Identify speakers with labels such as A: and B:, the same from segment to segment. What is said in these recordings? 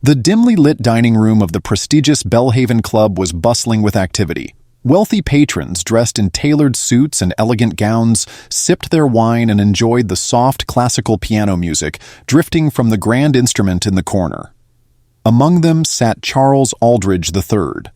A: The dimly lit dining room of the prestigious Belhaven Club was bustling with activity. Wealthy patrons dressed in tailored suits and elegant gowns sipped their wine and enjoyed the soft classical piano music drifting from the grand instrument in the corner. Among them sat Charles Aldridge III,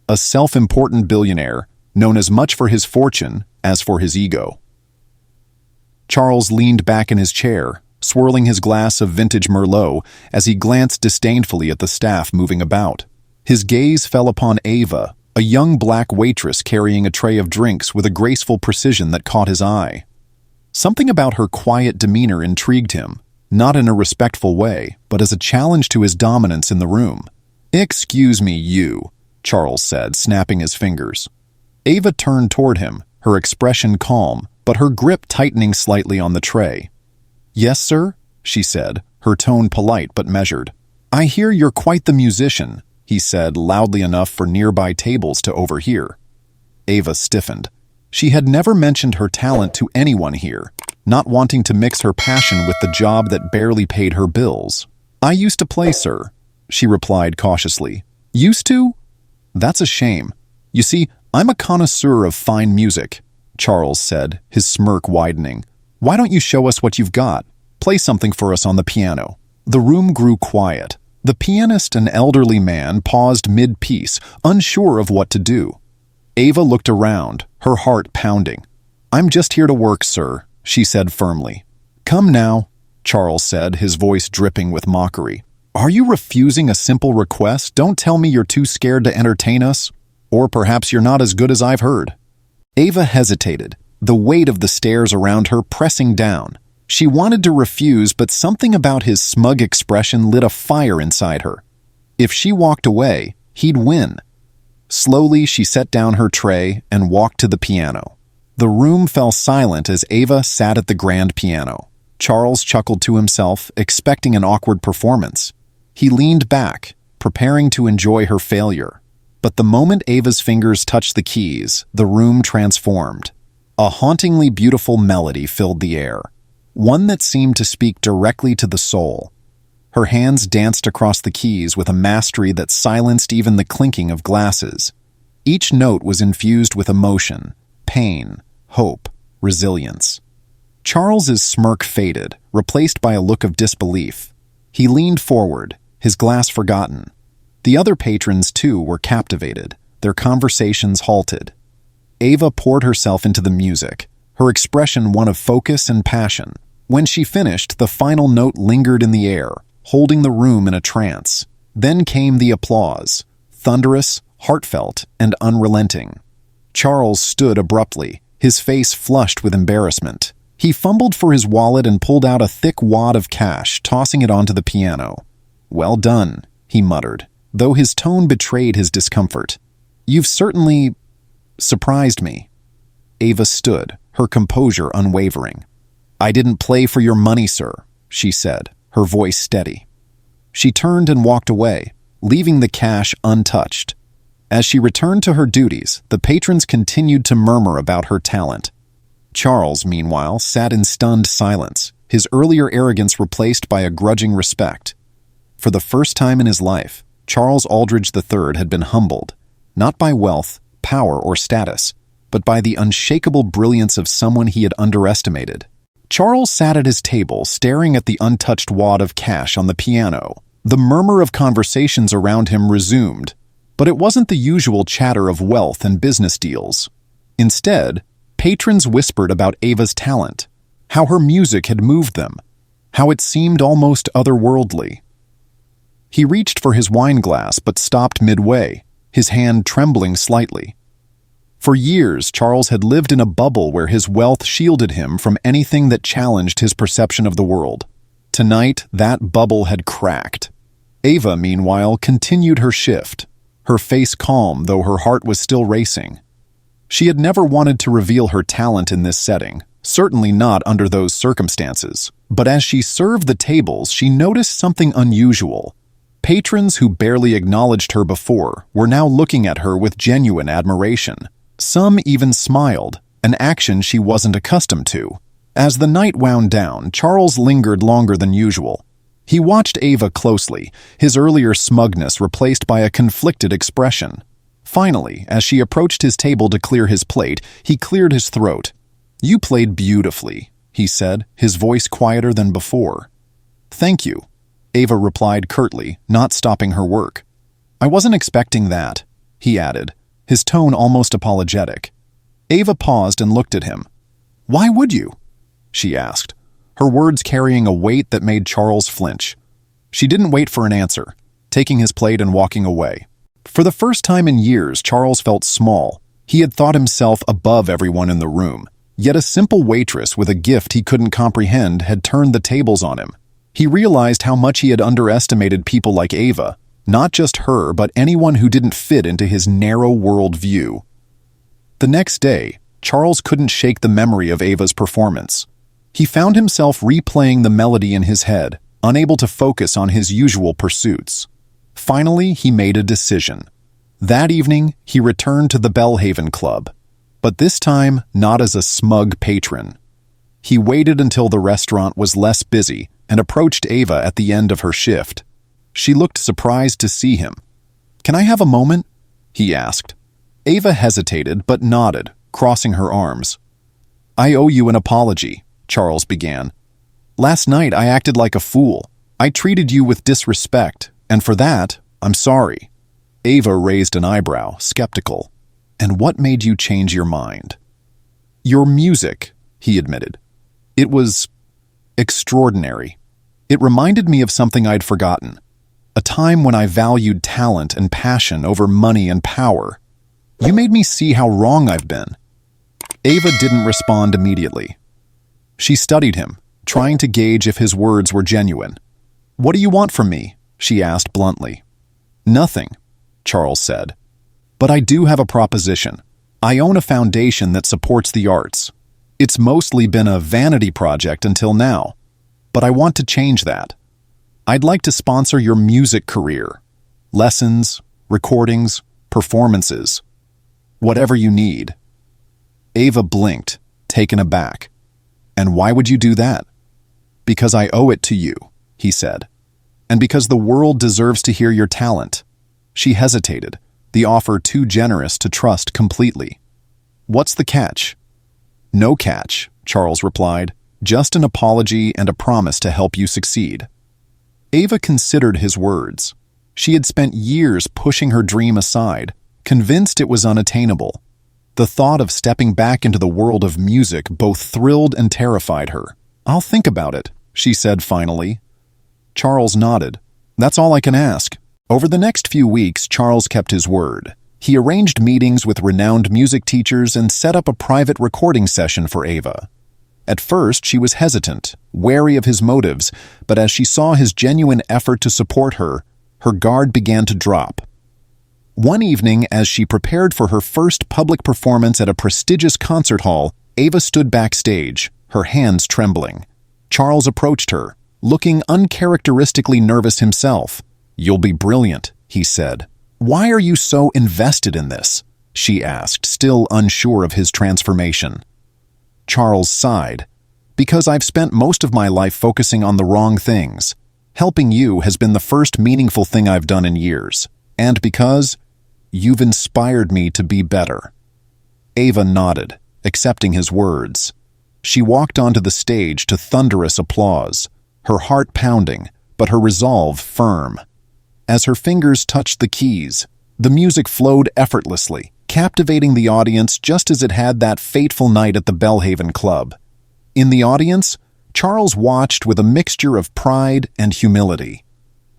A: a self-important billionaire known as much for his fortune as for his ego. Charles leaned back in his chair, swirling his glass of vintage Merlot as he glanced disdainfully at the staff moving about. His gaze fell upon Ava, a young black waitress carrying a tray of drinks with a graceful precision that caught his eye. Something about her quiet demeanor intrigued him, not in a respectful way, but as a challenge to his dominance in the room. "Excuse me, you," Charles said, snapping his fingers. Ava turned toward him, her expression calm, but her grip tightening slightly on the tray. "Yes, sir," she said, her tone polite but measured. "I hear you're quite the musician," he said loudly enough for nearby tables to overhear. Ava stiffened. She had never mentioned her talent to anyone here, not wanting to mix her passion with the job that barely paid her bills. "I used to play, sir," she replied cautiously. "Used to? That's a shame. You see, I'm a connoisseur of fine music," Charles said, his smirk widening. "Why don't you show us what you've got? Play something for us on the piano." The room grew quiet. The pianist, an elderly man, paused mid-piece, unsure of what to do. Ava looked around, her heart pounding. "I'm just here to work, sir," she said firmly. "Come now," Charles said, his voice dripping with mockery. "Are you refusing a simple request? Don't tell me you're too scared to entertain us. Or perhaps you're not as good as I've heard." Ava hesitated, the weight of the stares around her pressing down. She wanted to refuse, but something about his smug expression lit a fire inside her. If she walked away, he'd win. Slowly, she set down her tray and walked to the piano. The room fell silent as Ava sat at the grand piano. Charles chuckled to himself, expecting an awkward performance. He leaned back, preparing to enjoy her failure. But the moment Ava's fingers touched the keys, the room transformed. A hauntingly beautiful melody filled the air, one that seemed to speak directly to the soul. Her hands danced across the keys with a mastery that silenced even the clinking of glasses. Each note was infused with emotion, pain, hope, resilience. Charles's smirk faded, replaced by a look of disbelief. He leaned forward, his glass forgotten. The other patrons, too, were captivated, their conversations halted. Ava poured herself into the music, her expression one of focus and passion. When she finished, the final note lingered in the air, holding the room in a trance. Then came the applause, thunderous, heartfelt, and unrelenting. Charles stood abruptly, his face flushed with embarrassment. He fumbled for his wallet and pulled out a thick wad of cash, tossing it onto the piano. "Well done," he muttered, though his tone betrayed his discomfort. "You've certainly surprised me." Ava stood, her composure unwavering. "I didn't play for your money, sir," she said, her voice steady. She turned and walked away, leaving the cash untouched. As she returned to her duties, the patrons continued to murmur about her talent. Charles, meanwhile, sat in stunned silence, his earlier arrogance replaced by a grudging respect. For the first time in his life, Charles Aldridge III had been humbled, not by wealth, power, or status, but by the unshakable brilliance of someone he had underestimated. Charles sat at his table, staring at the untouched wad of cash on the piano. The murmur of conversations around him resumed, but it wasn't the usual chatter of wealth and business deals. Instead, patrons whispered about Ava's talent, how her music had moved them, how it seemed almost otherworldly. He reached for his wine glass but stopped midway, his hand trembling slightly. For years, Charles had lived in a bubble where his wealth shielded him from anything that challenged his perception of the world. Tonight, that bubble had cracked. Ava, meanwhile, continued her shift, her face calm though her heart was still racing. She had never wanted to reveal her talent in this setting, certainly not under those circumstances. But as she served the tables, she noticed something unusual. Patrons who barely acknowledged her before were now looking at her with genuine admiration. Some even smiled, an action she wasn't accustomed to. As the night wound down, Charles lingered longer than usual. He watched Ava closely, his earlier smugness replaced by a conflicted expression. Finally, as she approached his table to clear his plate, he cleared his throat. "You played beautifully," he said, his voice quieter than before. "Thank you," Ava replied curtly, not stopping her work. "I wasn't expecting that," he added, his tone almost apologetic. Ava paused and looked at him. "Why would you?" she asked, her words carrying a weight that made Charles flinch. She didn't wait for an answer, taking his plate and walking away. For the first time in years, Charles felt small. He had thought himself above everyone in the room, yet a simple waitress with a gift he couldn't comprehend had turned the tables on him. He realized how much he had underestimated people like Ava, not just her, but anyone who didn't fit into his narrow world view. The next day, Charles couldn't shake the memory of Ava's performance. He found himself replaying the melody in his head, unable to focus on his usual pursuits. Finally, he made a decision. That evening, he returned to the Belhaven Club, but this time not as a smug patron. He waited until the restaurant was less busy and approached Ava at the end of her shift. She looked surprised to see him. "Can I have a moment?" he asked. Ava hesitated but nodded, crossing her arms. "I owe you an apology," Charles began. "Last night I acted like a fool. I treated you with disrespect, and for that, I'm sorry." Ava raised an eyebrow, skeptical. "And what made you change your mind?" "Your music," he admitted. "It was extraordinary. It reminded me of something I'd forgotten. A time when I valued talent and passion over money and power. You made me see how wrong I've been." Ava didn't respond immediately. She studied him, trying to gauge if his words were genuine. "What do you want from me?" she asked bluntly. "Nothing," Charles said. "But I do have a proposition. I own a foundation that supports the arts. It's mostly been a vanity project until now, but I want to change that. I'd like to sponsor your music career. Lessons, recordings, performances. Whatever you need." Ava blinked, taken aback. "And why would you do that?" "Because I owe it to you," he said. "And because the world deserves to hear your talent." She hesitated, the offer too generous to trust completely. "What's the catch?" "No catch," Charles replied. "Just an apology and a promise to help you succeed." Ava considered his words. She had spent years pushing her dream aside, convinced it was unattainable. The thought of stepping back into the world of music both thrilled and terrified her. "I'll think about it," she said finally. Charles nodded. "That's all I can ask." Over the next few weeks, Charles kept his word. He arranged meetings with renowned music teachers and set up a private recording session for Ava. At first, she was hesitant, wary of his motives, but as she saw his genuine effort to support her, her guard began to drop. One evening, as she prepared for her first public performance at a prestigious concert hall, Ava stood backstage, her hands trembling. Charles approached her, looking uncharacteristically nervous himself. "You'll be brilliant," he said. "Why are you so invested in this?" she asked, still unsure of his transformation. Charles sighed. "Because I've spent most of my life focusing on the wrong things. Helping you has been the first meaningful thing I've done in years. And because you've inspired me to be better." Ava nodded, accepting his words. She walked onto the stage to thunderous applause, her heart pounding, but her resolve firm. As her fingers touched the keys, the music flowed effortlessly, captivating the audience just as it had that fateful night at the Belhaven Club. In the audience, Charles watched with a mixture of pride and humility.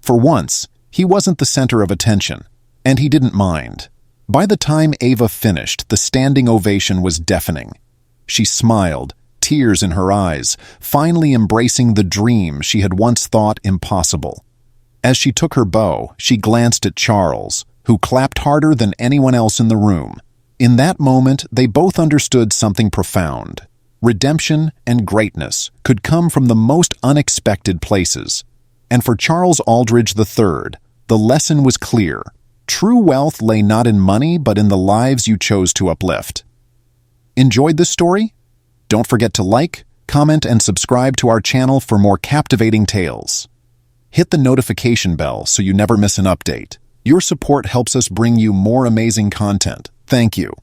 A: For once, he wasn't the center of attention, and he didn't mind. By the time Ava finished, the standing ovation was deafening. She smiled, tears in her eyes, finally embracing the dream she had once thought impossible. As she took her bow, she glanced at Charles, who clapped harder than anyone else in the room. In that moment, they both understood something profound. Redemption and greatness could come from the most unexpected places. And for Charles Aldridge III, the lesson was clear. True wealth lay not in money, but in the lives you chose to uplift. Enjoyed this story? Don't forget to like, comment, and subscribe to our channel for more captivating tales. Hit the notification bell so you never miss an update. Your support helps us bring you more amazing content. Thank you.